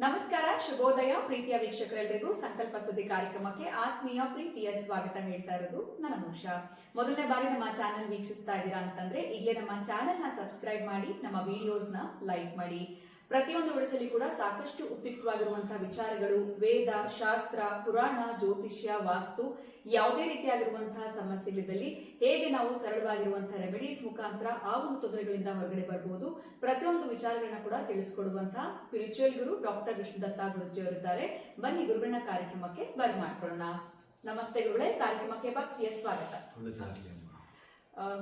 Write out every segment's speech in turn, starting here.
ನಮಸ್ಕಾರ, ಶುಭೋದಯ ಪ್ರೀತಿಯ ವೀಕ್ಷಕರೆಲ್ಲರಿಗೂ ಸಂಕಲ್ಪ ಸುದ್ದಿ ಕಾರ್ಯಕ್ರಮಕ್ಕೆ ಆತ್ಮೀಯ ಪ್ರೀತಿಯ ಸ್ವಾಗತ ಹೇಳ್ತಾ ಇರೋದು ನನ್ನ ಉಷಾ. ಮೊದಲನೇ ಬಾರಿ ನಮ್ಮ ಚಾನೆಲ್ ವೀಕ್ಷಿಸ್ತಾ ಇದ್ದೀರಾ ಅಂತಂದ್ರೆ ಈಗಲೇ ನಮ್ಮ ಚಾನೆಲ್ ನ ಸಬ್ಸ್ಕ್ರೈಬ್ ಮಾಡಿ, ನಮ್ಮ ವಿಡಿಯೋಸ್ ನ ಲೈಕ್ ಮಾಡಿ. ಪ್ರತಿಯೊಂದು ವಿಡಿಯೋದಲ್ಲಿ ಕೂಡ ಸಾಕಷ್ಟು ಉಪಯುಕ್ತವಾಗಿರುವಂತಹ ವಿಚಾರಗಳು, ವೇದ, ಶಾಸ್ತ್ರ, ಪುರಾಣ, ಜ್ಯೋತಿಷ್ಯ, ವಾಸ್ತು, ಯಾವುದೇ ರೀತಿಯಾಗಿರುವಂತಹ ಸಮಸ್ಯೆಗಳಿದ್ದಲ್ಲಿ ಹೇಗೆ ನಾವು ಸರಳವಾಗಿರುವಂತಹ ರೆಮಿಡೀಸ್ ಮುಖಾಂತರ ಆ ಒಂದು ತೊಂದರೆಗಳಿಂದ ಹೊರಗಡೆ ಬರಬಹುದು, ಪ್ರತಿಯೊಂದು ವಿಚಾರಗಳನ್ನ ಕೂಡ ತಿಳಿಸ್ಕೊಡುವಂತಹ ಸ್ಪಿರಿಚುವಲ್ ಗುರು ಡಾಕ್ಟರ್ ವಿಷ್ಣುದತ್ತ ಗುರುಜಿ ಅವರಿದ್ದಾರೆ. ಬನ್ನಿ ಗುರುಗಳನ್ನ ಕಾರ್ಯಕ್ರಮಕ್ಕೆ ಬರ್ಮಾಡ್ಕೊಳ್ಳೋಣ. ನಮಸ್ತೆ ಗುರುಗಳೇ, ಕಾರ್ಯಕ್ರಮಕ್ಕೆ ಭಕ್ತಿಯ ಸ್ವಾಗತ.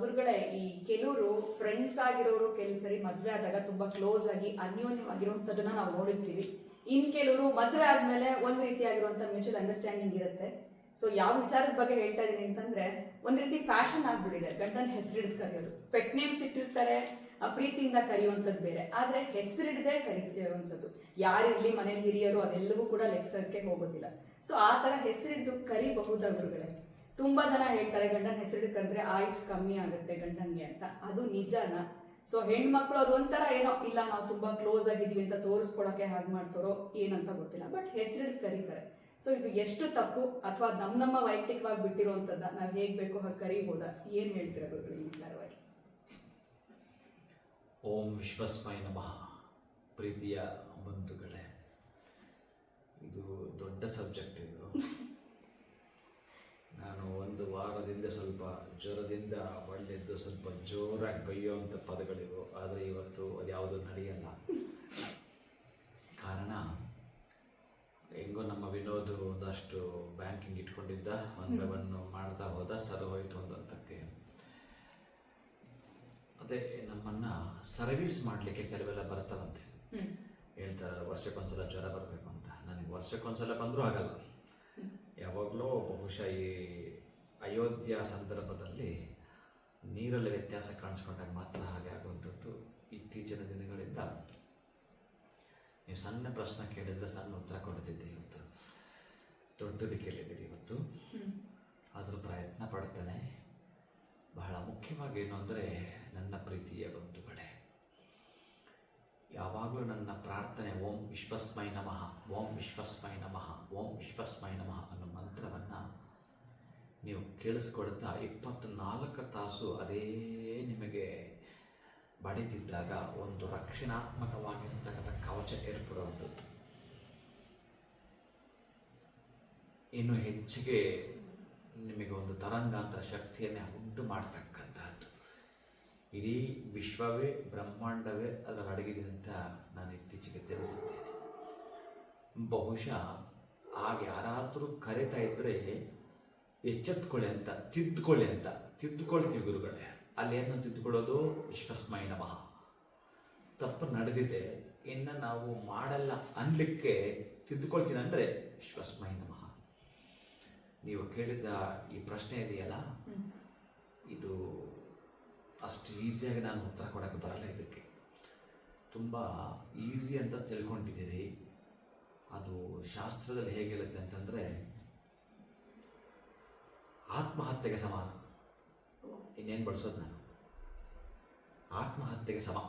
ಗುರುಗಳೇ, ಈ ಕೆಲವರು ಫ್ರೆಂಡ್ಸ್ ಆಗಿರೋರು ಕೆಲವು ಸರಿ ಮದ್ವೆ ಆದಾಗ ತುಂಬಾ ಕ್ಲೋಸ್ ಆಗಿ ಅನ್ಯೋನ್ಯವಾಗಿರುವಂತದನ್ನ ನಾವು ನೋಡಿರ್ತೀವಿ. ಇನ್ ಕೆಲವರು ಮದ್ವೆ ಆದ್ಮೇಲೆ ಒಂದ್ ರೀತಿಯಾಗಿರುವಂತ ಮ್ಯೂಚುವಲ್ ಅಂಡರ್ಸ್ಟ್ಯಾಂಡಿಂಗ್ ಇರುತ್ತೆ. ಸೊ ಯಾವ ವಿಚಾರದ ಬಗ್ಗೆ ಹೇಳ್ತಾ ಇದೀನಿ ಅಂತಂದ್ರೆ, ಒಂದ್ ರೀತಿ ಫ್ಯಾಷನ್ ಆಗ್ಬಿಟ್ಟಿದೆ ಗಂಡನ ಹೆಸರಿಡಿದು ಕರೆಯೋದು. ಪೆಟ್ ನೇಮ್ಸ್ ಇಟ್ಟಿರ್ತಾರೆ, ಆ ಪ್ರೀತಿಯಿಂದ ಕರೆಯುವಂಥದ್ದು ಬೇರೆ, ಆದ್ರೆ ಹೆಸರಿಡದೆ ಕರೀತಿರುವಂಥದ್ದು. ಯಾರಿರ್ಲಿ ಮನೇಲಿ ಹಿರಿಯರು ಅದೆಲ್ಲವೂ ಕೂಡ ಲೆಕ್ಸಕ್ಕೆ ಹೋಗೋದಿಲ್ಲ. ಸೊ ಆ ತರ ಹೆಸರಿಡಿದು ಕರಿಬಹುದಾ ಗುರುಗಳೇ? ತುಂಬಾ ಜನ ಹೇಳ್ತಾರೆ ಗಂಡನ ಹೆಸರು ಕರೆದ್ರೆ ಆಯುಷ್ ಕಮ್ಮಿ ಆಗುತ್ತೆ ಗಂಡನ್ಗೆ ಅಂತ. ಅದು ನಿಜಾನ? ಸೊ ಹೆಣ್ಮಕ್ಳು ಅದೊಂಥರ ಏನೋ ಇಲ್ಲ ನಾವು ತುಂಬಾ ಕ್ಲೋಸ್ ಆಗಿದೀವಿ ಅಂತ ತೋರಿಸ್ಕೊಳಕ್ಕೆ ಹಾಗೆ ಮಾಡ್ತಾರೋ ಏನಂತ ಗೊತ್ತಿಲ್ಲ, ಬಟ್ ಹೆಸರಿಡ್ ಕರೀತಾರೆ. ಸೊ ಇದು ಎಷ್ಟು ತಪ್ಪು, ಅಥವಾ ನಮ್ಮ ವೈಯಕ್ತಿಕವಾಗಿ ಬಿಟ್ಟಿರುವಂತದ್ದ, ನಾವ್ ಹೇಗ್ ಬೇಕೋ ಹಾಗೆ ಕರಿಬೋದಾ? ಏನ್ ಹೇಳ್ತೀರಾ ಗುರುಗಳು ಈ ವಿಚಾರವಾಗಿ? ಓಂ ವಿಶ್ವಸ್ಮೈ ನಮಃ. ಪ್ರೀತಿಯ ಬಂಧುಗಳೇ, ಇದು ದೊಡ್ಡ ಸಬ್ಜೆಕ್ಟ್. ಇದು ನಾನು ಒಂದು ವಾರದಿಂದ ಸ್ವಲ್ಪ ಜ್ವರದಿಂದ ಒಳ್ಳೆದ್ದು ಸ್ವಲ್ಪ ಜೋರಾಗಿ ಬೈಯುವಂಥ ಪದಗಳಿವು, ಆದರೆ ಇವತ್ತು ಅದ್ಯಾವುದು ನಡೆಯಲ್ಲ. ಕಾರಣ ಹೆಂಗೋ ನಮ್ಮ ವಿನೋದ್ ಒಂದಷ್ಟು ಬ್ಯಾಂಕಿಂಗ್ ಇಟ್ಕೊಂಡಿದ್ದ, ಒಂದನ್ನು ಮಾಡ್ತಾ ಹೋದ, ಸರಿ ಹೋಯ್ತು ಒಂದಂತಕ್ಕೆ. ಅದೇ ನಮ್ಮನ್ನು ಸರ್ವಿಸ್ ಮಾಡಲಿಕ್ಕೆ ಕೆಲವೆಲ್ಲ ಬರ್ತಾವಂತೆ. ಹೇಳ್ತಾರೆ ವರ್ಷಕ್ಕೊಂದ್ಸಲ ಜ್ವರ ಬರಬೇಕು ಅಂತ. ನನಗೆ ವರ್ಷಕ್ಕೊಂದ್ಸಲ ಬಂದರೂ ಆಗಲ್ಲ. ಯಾವಾಗಲೂ ಬಹುಶಃ ಈ ಅಯೋಧ್ಯ ಸಂದರ್ಭದಲ್ಲಿ ನೀರಲ್ಲಿ ವ್ಯತ್ಯಾಸ ಕಾಣಿಸ್ಕೊಂಡಾಗ ಮಾತ್ರ ಹಾಗೆ ಆಗುವಂಥದ್ದು. ಇತ್ತೀಚಿನ ದಿನಗಳಿಂದ ನೀವು ಸಣ್ಣ ಪ್ರಶ್ನೆ ಕೇಳಿದರೆ ಸಣ್ಣ ಉತ್ತರ ಕೊಡ್ತಿದ್ದೆ. ಇವತ್ತು ದೊಡ್ಡದು ಕೇಳಿದ್ದೀರಿ. ಇವತ್ತು ಆದರೂ ಪ್ರಯತ್ನ ಪಡ್ತೇನೆ. ಬಹಳ ಮುಖ್ಯವಾಗಿ ಏನು ಅಂದರೆ, ನನ್ನ ಪ್ರೀತಿಯ ಬಂಧುಗಳೇ, ಯಾವಾಗಲೂ ನನ್ನ ಪ್ರಾರ್ಥನೆ ಓಂ ವಿಶ್ವಸ್ಮೈ ನಮಃ, ಓಂ ವಿಶ್ವಸ್ಮೈ ನಮಃ, ಓಂ ವಿಶ್ವಸ್ಮೈ ನಮಃ ಅನ್ನೋ ಮಂತ್ರವನ್ನು ನೀವು ಕೇಳಿಸ್ಕೊಳ್ತಾ 24 ತಾಸು ಅದೇ ನಿಮಗೆ ಬಡಿತಿದ್ದಾಗ ಒಂದು ರಕ್ಷಣಾತ್ಮಕವಾಗಿರ್ತಕ್ಕಂಥ ಕವಚ ಏರ್ಪಡುವಂಥದ್ದು. ಇನ್ನು ಹೆಚ್ಚಿಗೆ ನಿಮಗೆ ಒಂದು ತರಂಗಾಂತರ ಶಕ್ತಿಯನ್ನೇ ಉಂಟು ಮಾಡ್ತಕ್ಕಂಥದ್ದು. ಇಡೀ ವಿಶ್ವವೇ ಬ್ರಹ್ಮಾಂಡವೇ ಅದರಲ್ಲಿ ಅಡಗಿದೆ ಅಂತ ನಾನು ಇತ್ತೀಚೆಗೆ ತಿಳಿಸಿದ್ದೇನೆ. ಬಹುಶಃ ಆಗ ಯಾರಾದರೂ ಕರೀತಾ ಇದ್ದರೆ ಎಚ್ಚೆತ್ಕೊಳ್ಳಿ ಅಂತ, ತಿದ್ದುಕೊಳ್ಳಿ ಅಂತ. ತಿದ್ದುಕೊಳ್ತೀವಿ ಗುರುಗಳೇ. ಅಲ್ಲೇನು ತಿದ್ದುಕೊಳ್ಳೋದು? ವಿಶ್ವಸ್ಮೈ ನಮಃ. ತಪ್ಪು ನಡೆದಿದೆ, ಇನ್ನು ನಾವು ಮಾಡಲ್ಲ ಅನ್ಲಿಕ್ಕೆ ತಿದ್ದುಕೊಳ್ತೀನಿ ಅಂದರೆ ವಿಶ್ವಸ್ಮೈ ನಮಃ. ನೀವು ಕೇಳಿದ ಈ ಪ್ರಶ್ನೆ ಇದೆಯಲ್ಲ, ಇದು ಅಷ್ಟು ಈಸಿಯಾಗಿ ನಾನು ಉತ್ತರ ಕೊಡೋಕ್ಕೆ ಬರಲ್ಲ. ಇದಕ್ಕೆ ತುಂಬ ಈಸಿ ಅಂತ ತಿಳ್ಕೊಂಡಿದ್ದೀರಿ. ಅದು ಶಾಸ್ತ್ರದಲ್ಲಿ ಹೇಗೆ ಹೇಳುತ್ತೆ ಅಂತಂದರೆ, ಆತ್ಮಹತ್ಯೆಗೆ ಸಮಾನ. ಇನ್ನೇನು ಬಳಸೋದು ನಾನು? ಆತ್ಮಹತ್ಯೆಗೆ ಸಮ.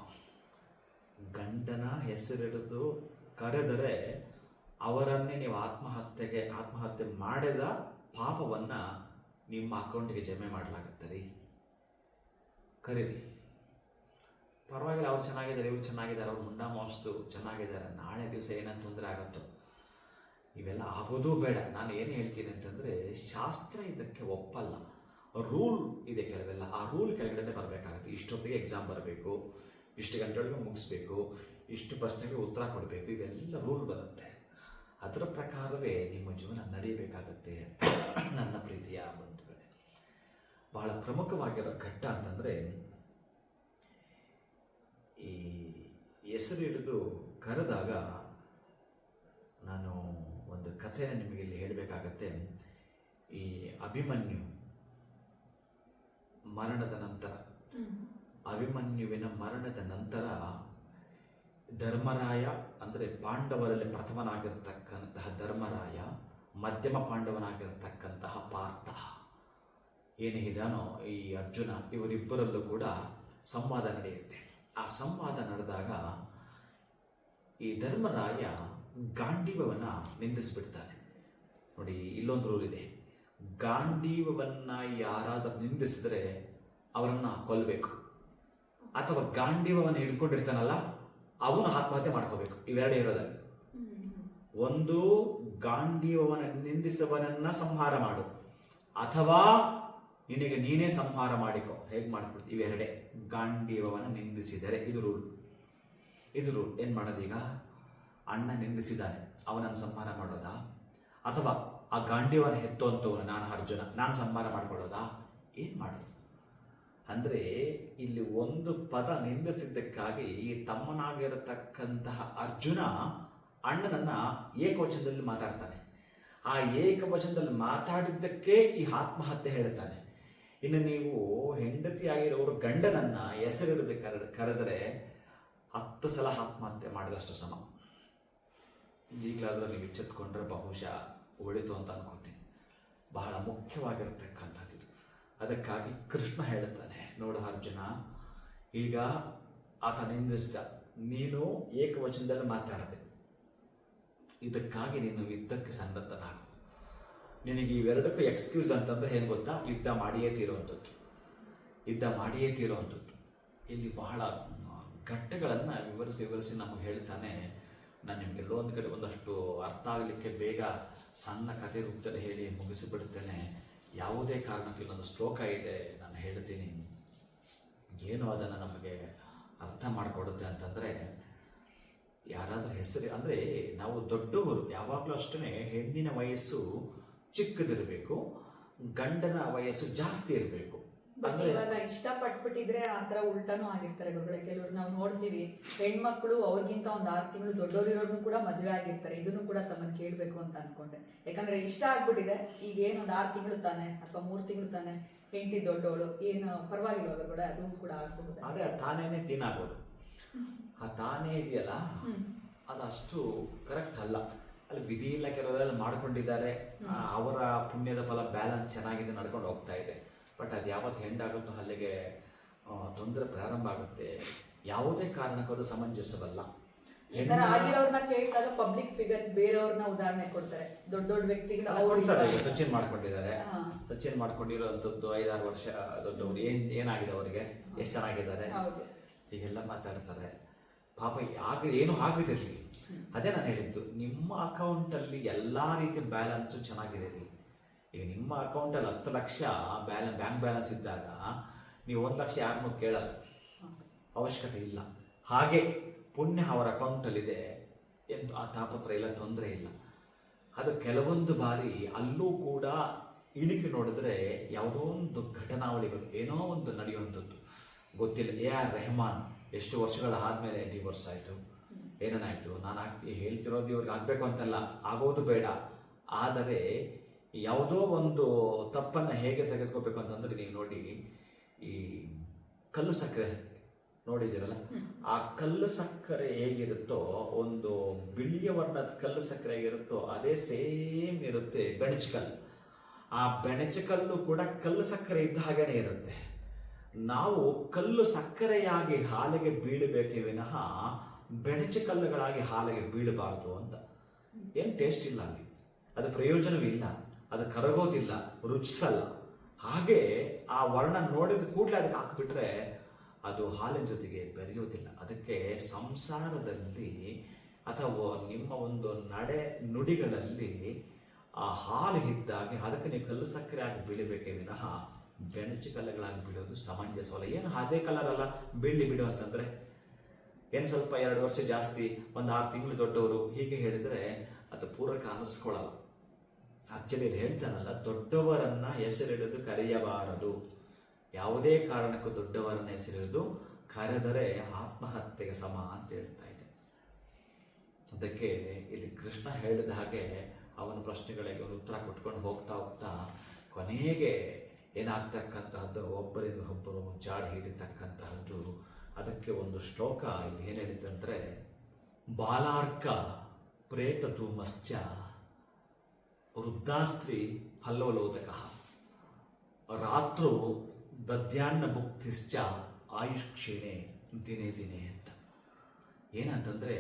ಗಂಡನ ಹೆಸರಿಡಿದು ಕರೆದರೆ ಅವರನ್ನೇ ನೀವು ಆತ್ಮಹತ್ಯೆ ಮಾಡಿದ ಪಾಪವನ್ನು ನಿಮ್ಮ ಅಕೌಂಟಿಗೆ ಜಮೆ ಮಾಡಲಾಗುತ್ತೆ ರೀ. ಕರೀರಿ, ಪರವಾಗಿಲ್ಲ. ಅವ್ರು ಚೆನ್ನಾಗಿದ್ದಾರೆ, ಇವ್ರು ಚೆನ್ನಾಗಿದ್ದಾರೆ, ಅವ್ರು ಮುಂಡ ಮೋಸ್ತು ಚೆನ್ನಾಗಿದ್ದಾರೆ, ನಾಳೆ ದಿವಸ ಏನಂತ ತೊಂದರೆ ಆಗುತ್ತೋ. ಇವೆಲ್ಲ ಆಗೋದು ಬೇಡ. ನಾನು ಏನು ಹೇಳ್ತೀನಿ ಅಂತಂದರೆ, ಶಾಸ್ತ್ರ ಇದಕ್ಕೆ ಒಪ್ಪಲ್ಲ. ರೂಲ್ ಇದೆ ಕೆಲವೆಲ್ಲ. ಆ ರೂಲ್ ಕೆಳಗಡೆ ಬರಬೇಕಾಗುತ್ತೆ. ಇಷ್ಟೊತ್ತಿಗೆ ಎಕ್ಸಾಮ್ ಬರಬೇಕು, ಇಷ್ಟು ಗಂಟೆಯೊಳಗೆ ಮುಗಿಸ್ಬೇಕು, ಇಷ್ಟು ಪ್ರಶ್ನೆಗೆ ಉತ್ತರ ಕೊಡಬೇಕು, ಇವೆಲ್ಲ ರೂಲ್ ಬರುತ್ತೆ. ಅದರ ಪ್ರಕಾರವೇ ನಿಮ್ಮ ಜೀವನ ನಡೆಯಬೇಕಾಗತ್ತೆ. ನನ್ನ ಪ್ರೀತಿಯ ಬಂಧುಗಳೇ, ಬಹಳ ಪ್ರಮುಖವಾಗಿರೋ ಘಟ್ಟ ಅಂತಂದರೆ, ಈ ಹೆಸರು ಹಿಡಿದು ಕರೆದಾಗ ನಾನು ಒಂದು ಕಥೆಯನ್ನು ನಿಮಗೆ ಇಲ್ಲಿ ಹೇಳಬೇಕಾಗತ್ತೆ. ಈ ಅಭಿಮನ್ಯು ಮರಣದ ನಂತರ, ಅಭಿಮನ್ಯುವಿನ ಮರಣದ ನಂತರ ಧರ್ಮರಾಯ, ಅಂದರೆ ಪಾಂಡವರಲ್ಲಿ ಪ್ರಥಮನಾಗಿರ್ತಕ್ಕಂತಹ ಧರ್ಮರಾಯ, ಮಧ್ಯಮ ಪಾಂಡವನಾಗಿರ್ತಕ್ಕಂತಹ ಪಾರ್ಥ ಏನಿದಾನೋ ಈ ಅರ್ಜುನ, ಇವರಿಬ್ಬರಲ್ಲೂ ಕೂಡ ಸಂವಾದ ನಡೆಯುತ್ತೆ. ಆ ಸಂವಾದ ನಡೆದಾಗ ಈ ಧರ್ಮರಾಯ ಗಾಂಡೀವವನ್ನು ನಿಂದಿಸಿಬಿಡ್ತಾನೆ. ನೋಡಿ, ಇಲ್ಲೊಂದು ರೂಲ್ ಇದೆ. ಗಾಂಡೀವವನ್ನು ಯಾರಾದರೂ ನಿಂದಿಸಿದ್ರೆ ಅವರನ್ನು ಕೊಲ್ಲಬೇಕು, ಅಥವಾ ಗಾಂಡೀವವನ್ನು ಹಿಡ್ಕೊಂಡಿರ್ತಾನಲ್ಲ ಅವನು ಆತ್ಮಹತ್ಯೆ ಮಾಡ್ಕೋಬೇಕು. ಇವೆರಡೇ ಇರೋದಲ್ಲಿ. ಒಂದು, ಗಾಂಡೀವವನ್ನು ನಿಂದಿಸುವವನನ್ನ ಸಂಹಾರ ಮಾಡು, ಅಥವಾ ನಿನಗೆ ನೀನೇ ಸಂಹಾರ ಮಾಡಿಕೊ. ಹೇಗೆ ಮಾಡ್ಕೊಡ್ತೀವಿ? ಇವೆರಡೇ. ಗಾಂಡೀವವನ್ನು ನಿಂದಿಸಿದರೆ ಇದು ರೂಲ್. ಏನು ಮಾಡೋದೀಗ? ಅಣ್ಣ ನಿಂದಿಸಿದ್ದಾನೆ, ಅವನನ್ನು ಸಂಹಾರ ಮಾಡೋದಾ? ಅಥವಾ ಆ ಗಾಂಡೀವನ ಹೆತ್ತುವಂಥವನು ನಾನು ಅರ್ಜುನ, ನಾನು ಸಂಹಾರ ಮಾಡ್ಕೊಳ್ಳೋದಾ? ಏನು ಮಾಡೋದು? ಅಂದರೆ ಇಲ್ಲಿ ಒಂದು ಪದ ನಿಂದಿಸಿದ್ದಕ್ಕಾಗಿ ಈ ತಮ್ಮನಾಗಿರತಕ್ಕಂತಹ ಅರ್ಜುನ ಅಣ್ಣನನ್ನ ಏಕವಚನದಲ್ಲಿ ಮಾತಾಡ್ತಾನೆ. ಆ ಏಕವಚನದಲ್ಲಿ ಮಾತಾಡಿದ್ದಕ್ಕೆ ಈ ಆತ್ಮಹತ್ಯೆ ಹೇಳ್ತಾನೆ. ಇನ್ನು ನೀವು ಹೆಂಡತಿಯಾಗಿರೋರು ಗಂಡನನ್ನ ಹೆಸರಿಡದೆ ಕರೆದರೆ 10 ಸಲ ಆತ್ಮಹತ್ಯೆ ಮಾಡಿದಷ್ಟು ಸಮ. ಈಗಲಾದರೂ ನೀವು ಎಚ್ಚೆತ್ಕೊಂಡ್ರೆ ಬಹುಶಃ ಒಳಿತು ಅಂತ ಅನ್ಕೊಳ್ತೀನಿ. ಬಹಳ ಮುಖ್ಯವಾಗಿರ್ತಕ್ಕಂಥದ್ದು ಇದು. ಅದಕ್ಕಾಗಿ ಕೃಷ್ಣ ಹೇಳುತ್ತಾನೆ, ನೋಡು ಅರ್ಜುನ, ಈಗ ಆತ ನಿಂದಿಸಿದ, ನೀನು ಏಕವಚನದಲ್ಲಿ ಮಾತಾಡದೆ, ಇದಕ್ಕಾಗಿ ನೀನು ಯುದ್ಧಕ್ಕೆ ಸನ್ನದ್ಧನಾಗು. ನಿನಗೆ ಇವೆರಡಕ್ಕೂ ಎಕ್ಸ್ಕ್ಯೂಸ್ ಅಂತಂದ್ರೆ ಏನು ಗೊತ್ತಾ? ಯುದ್ಧ ಮಾಡಿಯೇ ತೀರುವಂಥದ್ದು. ಇಲ್ಲಿ ಬಹಳ ಘಟ್ಟಗಳನ್ನು ವಿವರಿಸಿ ನಮಗೆ ಹೇಳ್ತಾನೆ. ನಾನು ನಿಮಗೆಲ್ಲೋ ಒಂದು ಕಡೆ ಒಂದಷ್ಟು ಅರ್ಥ ಆಗಲಿಕ್ಕೆ ಬೇಗ ಸಣ್ಣ ಕಥೆ ರೂಪದಲ್ಲಿ ಹೇಳಿ ಮುಗಿಸಿಬಿಡ್ತೇನೆ. ಯಾವುದೇ ಕಾರಣಕ್ಕೂ ಇಲ್ಲೊಂದು ಶ್ಲೋಕ ಇದೆ, ನಾನು ಹೇಳ್ತೀನಿ, ಏನು ಅದನ್ನು ನಮಗೆ ಅರ್ಥ ಮಾಡಿಕೊಡುತ್ತೆ ಅಂತಂದರೆ, ಯಾರಾದರೂ ಹೆಸರು ಅಂದರೆ ನಾವು ದೊಡ್ಡವರು ಯಾವಾಗಲೂ ಅಷ್ಟೇ ಹೆಣ್ಣಿನ ವಯಸ್ಸು ಚಿಕ್ಕದಿರಬೇಕು, ಗಂಡನ ವಯಸ್ಸು ಜಾಸ್ತಿ ಇರಬೇಕು. ಬಟ್ ಇವಾಗ ಇಷ್ಟಪಟ್ಬಿಟ್ಟಿದ್ರೆ ಆ ಥರ ಉಲ್ಟಾನೂ ಆಗಿರ್ತಾರೆ ಗುರುಗಳೇ. ಕೆಲವರು ನಾವು ನೋಡ್ತೀವಿ, ಹೆಣ್ಮಕ್ಳು ಅವ್ರಿಗಿಂತ ಒಂದು 6 ತಿಂಗಳು ದೊಡ್ಡವರಿರೋರ್ನು ಕೂಡ ಮದುವೆ ಆಗಿರ್ತಾರೆ. ಇದನ್ನು ಕೂಡ ತಮ್ಮನ್ನು ಕೇಳಬೇಕು ಅಂತ ಅನ್ಕೊಂಡೆ. ಯಾಕಂದ್ರೆ ಇಷ್ಟ ಆಗ್ಬಿಟ್ಟಿದೆ, ಈಗ ಏನೊಂದು 6 ತಿಂಗಳು ತಾನೆ ಅಥವಾ 3 ತಿಂಗಳು ತಾನೆ, ಹೆಂಡತಿ ದೊಡ್ಡವಳು, ಏನು ಪರವಾಗಿಲ್ಲ ಗುರುಗಳೇ, ಅದು ಕೂಡ ಆಗ್ಬಹುದು. ಅದೇ ತಾನೇನೆ ತಿನ್ನಾಗೋದು. ಆ ತಾನೇ ಇದೆಯಲ್ಲ, ಅದು ಅಷ್ಟು ಕರೆಕ್ಟ್ ಅಲ್ಲ. ಅಲ್ಲಿ ವಿಧಿ ಇಲ್ಲ, ಕೆಲವರೆಲ್ಲ ಮಾಡ್ಕೊಂಡಿದ್ದಾರೆ, ಅವರ ಪುಣ್ಯದ ಫಲ ಬ್ಯಾಲೆನ್ಸ್ ಚೆನ್ನಾಗಿದೆ, ನಡ್ಕೊಂಡು ಹೋಗ್ತಾ ಇದೆ. ಬಟ್ ಅದು ಯಾವತ್ತು ಹೆಂಡಾಗುತ್ತೋ ಅಲ್ಲಿಗೆ ತೊಂದರೆ ಪ್ರಾರಂಭ ಆಗುತ್ತೆ. ಯಾವುದೇ ಕಾರಣಕ್ಕೂ ಅದು ಸಮಂಜಸವಲ್ಲ. ಈ ತರ ಆಗಿರೋರ್ನ ಕೇಳಿದಾಗ ಪಬ್ಲಿಕ್ ಫಿಗರ್ಸ್ ಬೇರೆಯವ್ರನ್ನ ಉದಾಹರಣೆ ಕೊಡ್ತಾರೆ, ದೊಡ್ಡ ದೊಡ್ಡ ವ್ಯಕ್ತಿಗಳು. ಸಚಿನ್ ಮಾಡ್ಕೊಂಡಿದ್ದಾರೆ, ಸಚಿನ್ ಮಾಡ್ಕೊಂಡಿರೋಂಥದ್ದು 5-6 ವರ್ಷ ದೊಡ್ಡವರು, ಏನಾಗಿದೆ ಅವರಿಗೆ, ಎಷ್ಟು ಚೆನ್ನಾಗಿದ್ದಾರೆ, ಹೀಗೆಲ್ಲ ಮಾತಾಡ್ತಾರೆ. ಪಾಪ ಏನು ಆಗಿದಿರಲಿ. ಅದೇ ನಾನು ಹೇಳಿದ್ದು, ನಿಮ್ಮ ಅಕೌಂಟಲ್ಲಿ ಎಲ್ಲ ರೀತಿಯ ಬ್ಯಾಲೆನ್ಸು ಚೆನ್ನಾಗಿದೆ ರೀ. ಈಗ ನಿಮ್ಮ ಅಕೌಂಟಲ್ಲಿ 10 ಲಕ್ಷ ಬ್ಯಾಂಕ್ ಬ್ಯಾಲೆನ್ಸ್ ಇದ್ದಾಗ ನೀವು 1 ಲಕ್ಷ ಯಾರನ್ನೂ ಕೇಳಲ್ಲ, ಅವಶ್ಯಕತೆ ಇಲ್ಲ. ಹಾಗೆ ಪುಣ್ಯ ಅವರ ಅಕೌಂಟಲ್ಲಿದೆ ಎಂದು ಆ ತಾಪತ್ರ ಇಲ್ಲ, ತೊಂದರೆ ಇಲ್ಲ. ಅದು ಕೆಲವೊಂದು ಬಾರಿ ಅಲ್ಲೂ ಕೂಡ ಇಣಿಕೆ ನೋಡಿದ್ರೆ ಯಾವುದೋ ಒಂದು ಘಟನಾವಳಿಗಳು, ಏನೋ ಒಂದು ನಡೆಯುವಂಥದ್ದು ಗೊತ್ತಿಲ್ಲ. AR ರೆಹಮಾನ್ ಎಷ್ಟು ವರ್ಷಗಳ ಆದಮೇಲೆ ಡಿವೋರ್ಸ್ ಆಯಿತು, ಏನೇನಾಯಿತು, ನಾನು ಹೇಳ್ತಿರೋದು ಇವ್ರಿಗೆ ಆಗಬೇಕು ಅಂತಲ್ಲ, ಆಗೋದು ಬೇಡ. ಆದರೆ ಯಾವುದೋ ಒಂದು ತಪ್ಪನ್ನು ಹೇಗೆ ತೆಗೆದುಕೋಬೇಕು ಅಂತಂದರೆ, ನೀವು ನೋಡಿ, ಈ ಕಲ್ಲು ಸಕ್ಕರೆ ನೋಡಿದ್ದೀರಲ್ಲ, ಆ ಕಲ್ಲು ಸಕ್ಕರೆ ಹೇಗಿರುತ್ತೋ, ಒಂದು ಬಿಳಿಯ ವರ್ಣದ ಕಲ್ಲು ಸಕ್ಕರೆ ಹೇಗಿರುತ್ತೋ ಅದೇ ಸೇಮ್ ಇರುತ್ತೆ ಬೆಣಚಕಲ್ಲು. ಆ ಬೆಣಚಕಲ್ಲು ಕೂಡ ಕಲ್ಲು ಸಕ್ಕರೆ ಇದ್ದ ಹಾಗೇನೆ ಇರುತ್ತೆ. ನಾವು ಕಲ್ಲು ಸಕ್ಕರೆಯಾಗಿ ಹಾಲಿಗೆ ಬೀಳಬೇಕೇ ವಿನಃ ಬೆಣಚಕಲ್ಲುಗಳಾಗಿ ಹಾಲಿಗೆ ಬೀಳಬಾರ್ದು ಅಂತ. ಏನು ಟೇಸ್ಟ್ ಇಲ್ಲ ಅಲ್ಲಿ, ಅದು ಪ್ರಯೋಜನವಿಲ್ಲ, ಅದು ಕರಗೋದಿಲ್ಲ, ರುಚಿಸಲ್ಲ. ಹಾಗೆ ಆ ವರ್ಣ ನೋಡಿದ ಕೂಡಲೇ ಅದಕ್ಕೆ ಹಾಕಿಬಿಟ್ರೆ ಅದು ಹಾಲಿನ ಜೊತೆಗೆ ಬೆರೆಯೋದಿಲ್ಲ. ಅದಕ್ಕೆ ಸಂಸಾರದಲ್ಲಿ ಅಥವಾ ನಿಮ್ಮ ಒಂದು ನಡೆ ನುಡಿಗಳಲ್ಲಿ ಆ ಹಾಲು ಇದ್ದಾಗೆ ಅದಕ್ಕೆ ನೀವು ಕಲ್ಲು ಸಕ್ಕರೆ ಆಗಿ ಬೀಳಬೇಕೇ ವಿನಃ ಬೆಣಚು ಕಲ್ಲುಗಳಾಗಿ ಬೀಳೋದು ಸಮಂಜಸವಲ್ಲ. ಏನು ಅದೇ ಕಲರ್ ಅಲ್ಲ ಬೀಳಿ ಬಿಡು ಅಂತಂದರೆ, ಏನು ಸ್ವಲ್ಪ 2 ವರ್ಷ ಜಾಸ್ತಿ, ಒಂದು 6 ತಿಂಗಳು ದೊಡ್ಡವರು, ಹೀಗೆ ಹೇಳಿದರೆ ಅದು ಪೂರಕ ಅನ್ನಿಸ್ಕೊಳ್ಳಲ್ಲ. ಆಕ್ಚುಲಿ ಇದು ಹೇಳ್ತಾನಲ್ಲ, ದೊಡ್ಡವರನ್ನ ಹೆಸರಿಡೋದು ಕರೆಯಬಾರದು. ಯಾವುದೇ ಕಾರಣಕ್ಕೂ ದೊಡ್ಡವರನ್ನ ಹೆಸರಿಡೋದು ಕರೆದರೆ ಆತ್ಮಹತ್ಯೆಗೆ ಸಮ ಅಂತ ಹೇಳ್ತಾ ಇದೆ. ಅದಕ್ಕೆ ಇಲ್ಲಿ ಕೃಷ್ಣ ಹೇಳಿದ ಹಾಗೆ ಅವನ ಪ್ರಶ್ನೆಗಳಿಗೆ ಉತ್ತರ ಕೊಟ್ಕೊಂಡು ಹೋಗ್ತಾ ಕೊನೆಗೆ ಏನಾಗ್ತಕ್ಕಂತಹದ್ದು, ಒಬ್ಬರಿಂದ ಒಬ್ಬರು ಜಾಡಿ ಹಿಡಿತಕ್ಕಂತಹದ್ದು. ಅದಕ್ಕೆ ಒಂದು ಶ್ಲೋಕ ಇಲ್ಲಿ ಏನು ಹೇಳಿದಂದರೆ, ಬಾಲಾರ್ಕ ಪ್ರೇತ ಧೂಮಶ್ಚ ವೃದ್ಧಾಸ್ತ್ರೀ ಫಲ್ಲವಲೋದಕ ರಾತ್ರು ದದ್ಯಾನ್ನ ಭುಕ್ತಿಶ್ಚ ಆಯುಷ್ ಕ್ಷೀಣೆ ದಿನೇ ದಿನೇ ಅಂತ. ಏನಂತಂದರೆ,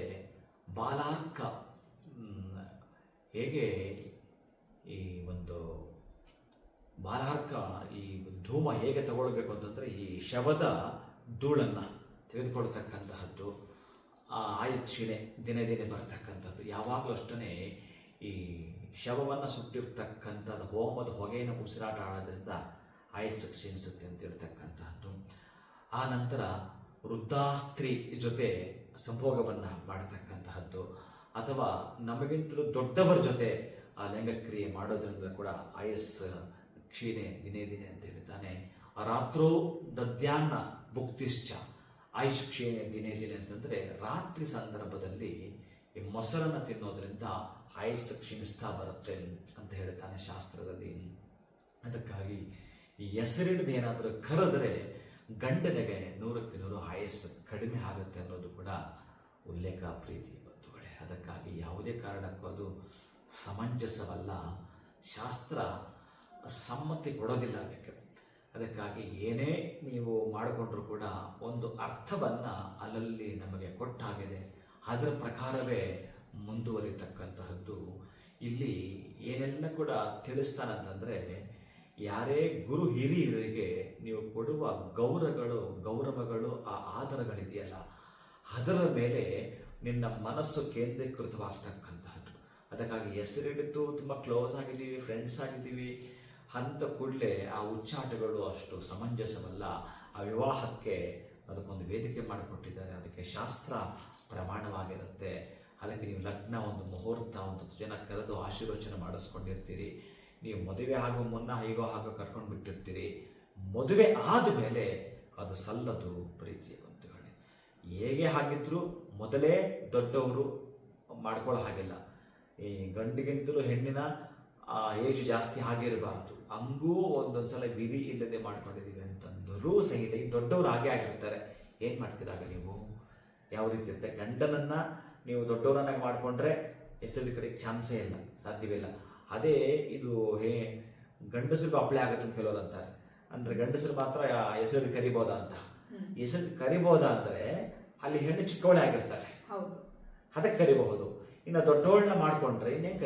ಬಾಲಾರ್ಕ ಹೇಗೆ ಈ ಒಂದು ಬಾಲಾರ್ಕ ಈ ಧೂಮ ಹೇಗೆ ತಗೊಳ್ಬೇಕು ಅಂತಂದರೆ ಈ ಶವದ ಧೂಳನ್ನು ತೆಗೆದುಕೊಳ್ತಕ್ಕಂತಹದ್ದು, ಆಯುಕ್ಷೀಣೆ ದಿನೇ ದಿನೇ ಬರ್ತಕ್ಕಂಥದ್ದು. ಯಾವಾಗಲೂ ಅಷ್ಟೇ ಈ ಶವವನ್ನು ಸುಟ್ಟಿರ್ತಕ್ಕಂಥದ್ದು ಹೋಮದ ಹೊಗೆಯನ್ನು ಉಸಿರಾಟ ಆಡೋದ್ರಿಂದ ಆಯುಸ್ಸು ಕ್ಷೀಣಿಸುತ್ತೆ ಅಂತ ಹೇಳ್ತಕ್ಕಂಥದ್ದು. ಆ ನಂತರ ವೃದ್ಧಾಸ್ತ್ರೀ ಜೊತೆ ಸಂಭೋಗವನ್ನು ಮಾಡತಕ್ಕಂತಹದ್ದು, ಅಥವಾ ನಮಗಿಂತಲೂ ದೊಡ್ಡವರ ಜೊತೆ ಆ ಲೈಂಗಿಕ ಮಾಡೋದ್ರಿಂದ ಕೂಡ ಆಯಸ್ಸು ಕ್ಷೀಣೆ ದಿನೇ ದಿನೇ ಅಂತ ಹೇಳಿದ್ದಾನೆ. ರಾತ್ರೋ ದದ್ಯಾನ್ನ ಭುಕ್ತಿಶ್ಚ ಆಯುಷ್ ಕ್ಷೀಣೆ ದಿನೇ ದಿನೇ ಅಂತಂದರೆ ರಾತ್ರಿ ಸಂದರ್ಭದಲ್ಲಿ ಈ ಮೊಸರನ್ನು ತಿನ್ನೋದ್ರಿಂದ ಆಯಸ್ಸು ಕ್ಷೀಣಿಸ್ತಾ ಬರುತ್ತೆ ಅಂತ ಹೇಳ್ತಾನೆ ಶಾಸ್ತ್ರದಲ್ಲಿ. ಅದಕ್ಕಾಗಿ ಈ ಹೆಸರಿಡಿದು ಏನಾದರೂ ಕರೆದರೆ ಗಂಡನಿಗೆ 100ಕ್ಕೆ 100 ಆಯಸ್ಸು ಕಡಿಮೆ ಆಗುತ್ತೆ ಅನ್ನೋದು ಕೂಡ ಉಲ್ಲೇಖ ಪ್ರೀತಿ ಬಂಧುಗಳೇ. ಅದಕ್ಕಾಗಿ ಯಾವುದೇ ಕಾರಣಕ್ಕೂ ಅದು ಸಮಂಜಸವಲ್ಲ, ಶಾಸ್ತ್ರ ಸಮ್ಮತಿ ಕೊಡೋದಿಲ್ಲ ಅದಕ್ಕೆ. ಅದಕ್ಕಾಗಿ ಏನೇ ನೀವು ಮಾಡಿಕೊಂಡ್ರೂ ಕೂಡ ಒಂದು ಅರ್ಥವನ್ನು ಅಲ್ಲಲ್ಲಿ ನಮಗೆ ಕೊಟ್ಟಾಗಿದೆ, ಅದರ ಪ್ರಕಾರವೇ ಮುಂದುವರಿತಕ್ಕಂತಹದ್ದು. ಇಲ್ಲಿ ಏನೆಲ್ಲ ಕೂಡ ತಿಳಿಸ್ತಾನಂತಂದರೆ, ಯಾರೇ ಗುರು ಹಿರಿಯರಿಗೆ ನೀವು ಕೊಡುವ ಗೌರವಗಳು ಆ ಆಧಾರಗಳಿದೆಯಲ್ಲ, ಅದರ ಮೇಲೆ ನಿನ್ನ ಮನಸ್ಸು ಕೇಂದ್ರೀಕೃತವಾಗ್ತಕ್ಕಂತಹದ್ದು. ಅದಕ್ಕಾಗಿ ಹೆಸರಿಡಿದು ತುಂಬ ಕ್ಲೋಸ್ ಆಗಿದ್ದೀವಿ, ಫ್ರೆಂಡ್ಸ್ ಆಗಿದ್ದೀವಿ ಅಂತ ಕೂಡಲೇ ಆ ಉಚ್ಚಾಟಗಳು ಅಷ್ಟು ಸಮಂಜಸವಲ್ಲ. ಆ ವಿವಾಹಕ್ಕೆ ಅದಕ್ಕೊಂದು ವೇದಿಕೆ ಮಾಡಿಕೊಟ್ಟಿದ್ದಾರೆ, ಅದಕ್ಕೆ ಶಾಸ್ತ್ರ ಪ್ರಮಾಣವಾಗಿರುತ್ತೆ. ಅದಕ್ಕೆ ನೀವು ಲಗ್ನ, ಒಂದು ಮುಹೂರ್ತ, ಒಂದು ಜನ ಕರೆದು ಆಶೀರ್ವಚನ ಮಾಡಿಸ್ಕೊಂಡಿರ್ತೀರಿ. ನೀವು ಮದುವೆ ಆಗೋ ಮುನ್ನ ಹಾಗೋ ಕರ್ಕೊಂಡು ಬಿಟ್ಟಿರ್ತೀರಿ. ಮದುವೆ ಆದಮೇಲೆ ಅದು ಸಲ್ಲದು ಪ್ರೀತಿಯ ಬಂಧುಗಳೇ. ಹೇಗೆ ಆಗಿದ್ರೂ ಮೊದಲೇ ದೊಡ್ಡವರು ಮಾಡ್ಕೊಳ್ಳೋ ಹಾಗಿಲ್ಲ. ಈ ಗಂಡಿಗಿಂತಲೂ ಹೆಣ್ಣಿನ ಏಜ್ ಜಾಸ್ತಿ ಆಗಿರಬಾರ್ದು, ಹಂಗೂ ಒಂದೊಂದು ಸಲ ವಿಧಿ ಇಲ್ಲದೆ ಮಾಡ್ಕೊಂಡಿದ್ದೀವಿ ಅಂತಂದರೂ ಸಹಿತ ಈ ದೊಡ್ಡವರು ಹಾಗೆ ಆಗಿರ್ತಾರೆ. ಏನು ಮಾಡ್ತೀರಾಗ ನೀವು? ಯಾವ ರೀತಿ ಇರುತ್ತೆ? ಗಂಡನನ್ನು ನೀವು ದೊಡ್ಡವರನ್ನಾಗಿ ಮಾಡಿಕೊಂಡ್ರೆ ಹೆಸರು ಕಡೆಗೆ ಚಾನ್ಸೇ ಇಲ್ಲ, ಸಾಧ್ಯವಿಲ್ಲ. ಅದೇ ಇದು ಗಂಡಸರಿಗೂ ಅಪ್ಲೈ ಆಗುತ್ತೆ ಅಂತ ಕೆಲವರು ಅಂತಾರೆ. ಅಂದರೆ ಗಂಡಸರು ಮಾತ್ರ ಹೆಸರು ಕರಿಬೋದಾ ಅಂತ. ಹೆಸರು ಕರಿಬೋದಾ ಅಂದರೆ ಅಲ್ಲಿ ಹೆಣ್ಣು ಚಿಕ್ಕವಳೆ ಆಗಿರ್ತಾಳೆ, ಅದಕ್ಕೆ ಕರಿಬಹುದು. ಇನ್ನು ದೊಡ್ಡವಳನ್ನ ಮಾಡ್ಕೊಂಡ್ರೆ ಇನ್ನೇನು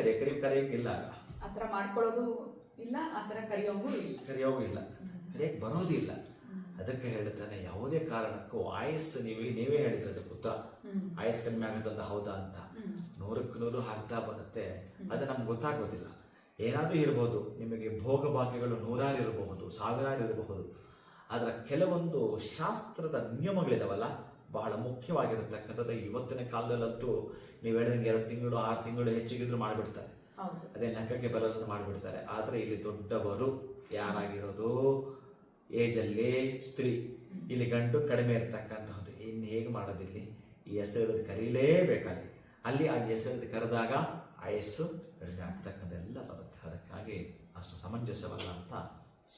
ಕರೆಯೋಂಗಿಲ್ಲ. ಆ ಥರ ಮಾಡ್ಕೊಳ್ಳೋದು ಇಲ್ಲ, ಆ ಥರ ಕರೆಯೋಂಗೂ ಇಲ್ಲ, ಕರೆಯಕ್ಕೆ ಬರೋದಿಲ್ಲ. ಅದಕ್ಕೆ ಹೇಳ್ತಾನೆ, ಯಾವುದೇ ಕಾರಣಕ್ಕೂ ಆಯಸ್ಸು ನೀವೇ ಹೇಳಿದ್ರೆ ಪುತ್ತ ಆಯಸ್ಸು ಕಡಿಮೆ ಆಗುತ್ತಂತ ಹೌದಾ ಅಂತ 100ಕ್ಕೆ 100 ಆಗ್ತಾ ಬರುತ್ತೆ. ಅದು ನಮ್ಗೆ ಗೊತ್ತಾಗೋದಿಲ್ಲ. ಏನಾದರೂ ಇರ್ಬೋದು, ನಿಮಗೆ ಭೋಗ ಭಾಗ್ಯಗಳು 100 ಇರಬಹುದು, 1000 ಇರಬಹುದು. ಆದರೆ ಕೆಲವೊಂದು ಶಾಸ್ತ್ರದ ನಿಯಮಗಳಿದಾವಲ್ಲ, ಬಹಳ ಮುಖ್ಯವಾಗಿರತಕ್ಕಂಥದ್ದು. ಇವತ್ತಿನ ಕಾಲದಲ್ಲಂತೂ ನೀವು ಹೇಳಿದಂಗೆ 2 ತಿಂಗಳು 6 ತಿಂಗಳು ಹೆಚ್ಚಿಗಿದ್ರು ಮಾಡಿಬಿಡ್ತಾರೆ, ಅದೇ ಲೆಕ್ಕಕ್ಕೆ ಬರೋದಂತ ಮಾಡಿಬಿಡ್ತಾರೆ. ಆದರೆ ಇಲ್ಲಿ ದೊಡ್ಡವರು ಯಾರಾಗಿರೋದು ಏಜಲ್ಲಿ ಸ್ತ್ರೀ, ಇಲ್ಲಿ ಗಂಡು ಕಡಿಮೆ ಇರ್ತಕ್ಕಂಥದ್ದು. ಇನ್ನು ಹೇಗೆ ಮಾಡೋದಿಲ್ಲಿ? ಈ ಹೆಸರು ಕರೀಲೇಬೇಕಲ್ಲಿ. ಅಲ್ಲಿ ಆ ಹೆಸರು ಕರೆದಾಗ ಆಯಸ್ಸು ಕಡಿಮೆ ಆಗ್ತಕ್ಕಂಥದ್ದೆಲ್ಲ ಬರುತ್ತೆ. ಅದಕ್ಕಾಗಿ ಅಷ್ಟು ಸಮಂಜಸವಲ್ಲ ಅಂತ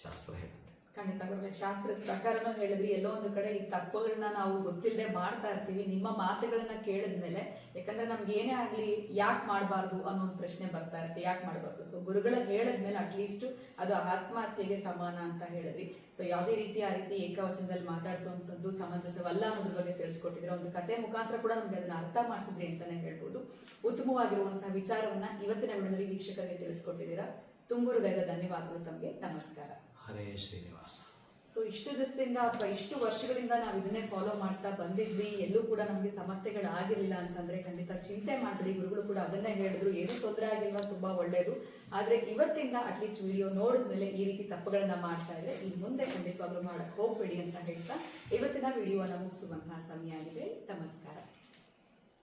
ಶಾಸ್ತ್ರ ಹೇಳುತ್ತೆ. ಖಂಡಿತ ಗುರುಗಳೇ, ಶಾಸ್ತ್ರದ ಪ್ರಕಾರನೂ ಹೇಳಿದ್ರಿ. ಎಲ್ಲೋ ಒಂದು ಕಡೆ ಈ ತಪ್ಪುಗಳನ್ನ ನಾವು ಗೊತ್ತಿಲ್ಲದೆ ಮಾಡ್ತಾ ಇರ್ತೀವಿ. ನಿಮ್ಮ ಮಾತುಗಳನ್ನ ಕೇಳಿದ್ಮೇಲೆ, ಯಾಕಂದ್ರೆ ನಮ್ಗೆ ಏನೇ ಆಗ್ಲಿ ಯಾಕೆ ಮಾಡಬಾರ್ದು ಅನ್ನೋ ಒಂದು ಪ್ರಶ್ನೆ ಬರ್ತಾ ಇರುತ್ತೆ, ಯಾಕೆ ಮಾಡಬಾರ್ದು. ಸೊ ಗುರುಗಳ ಹೇಳಿದ್ಮೇಲೆ ಅಟ್ಲೀಸ್ಟ್ ಅದು ಆತ್ಮಹತ್ಯೆಗೆ ಸಮಾನ ಅಂತ ಹೇಳಿದ್ರಿ. ಸೊ ಯಾವುದೇ ರೀತಿ ಆ ರೀತಿ ಏಕವಚನದಲ್ಲಿ ಮಾತಾಡಿಸುವಂಥದ್ದು ಸಮಂಜಸವಲ್ಲ ಅನ್ನೋದ್ರ ಬಗ್ಗೆ ತಿಳಿಸ್ಕೊಟ್ಟಿದ್ರೆ, ಒಂದು ಕತೆ ಮುಖಾಂತರ ಕೂಡ ನಮ್ಗೆ ಅದನ್ನ ಅರ್ಥ ಮಾಡಿಸಿದ್ರಿ ಅಂತಾನೆ ಹೇಳ್ಬೋದು. ಉತ್ತಮವಾಗಿರುವಂತಹ ವಿಚಾರವನ್ನ ಇವತ್ತಿನ ವಿಡಿಯೋದಲ್ಲಿ ವೀಕ್ಷಕರಿಗೆ ತಿಳಿಸ್ಕೊಟ್ಟಿದ್ದೀರಾ. ತುಂಬ ಹೃದಯದ ಧನ್ಯವಾದಗಳು ತಮಗೆ. ನಮಸ್ಕಾರ. ಹರೇ ಶ್ರೀನಿವಾಸ. ಸೊ ಇಷ್ಟು ದಿವಸದಿಂದ ಅಥವಾ ಇಷ್ಟು ವರ್ಷಗಳಿಂದ ನಾವು ಇದನ್ನೇ ಫಾಲೋ ಮಾಡ್ತಾ ಬಂದಿದ್ವಿ, ಎಲ್ಲೂ ಕೂಡ ನಮಗೆ ಸಮಸ್ಯೆಗಳಾಗಿರಲಿಲ್ಲ ಅಂತಂದ್ರೆ ಖಂಡಿತ ಚಿಂತೆ ಮಾಡಬೇಡಿ. ಗುರುಗಳು ಕೂಡ ಅದನ್ನೇ ಹೇಳಿದ್ರು, ಏನೂ ತೊಂದರೆ ಆಗಿಲ್ವಾ, ತುಂಬಾ ಒಳ್ಳೆಯದು. ಆದ್ರೆ ಇವತ್ತಿಂದ ಅಟ್ಲೀಸ್ಟ್ ವಿಡಿಯೋ ನೋಡಿದ್ಮೇಲೆ ಈ ರೀತಿ ತಪ್ಪುಗಳನ್ನ ಮಾಡ್ತಾ ಇದ್ರೆ ಇನ್ನು ಮುಂದೆ ಖಂಡಿತವಾಗ್ಲೂ ಮಾಡಕ್ ಹೋಗ್ಬೇಡಿ ಅಂತ ಹೇಳ್ತಾ ಇವತ್ತಿನ ವಿಡಿಯೋನ ಮುಗಿಸುವಂತಹ ಸಮಯ ಆಗಿದೆ. ನಮಸ್ಕಾರ.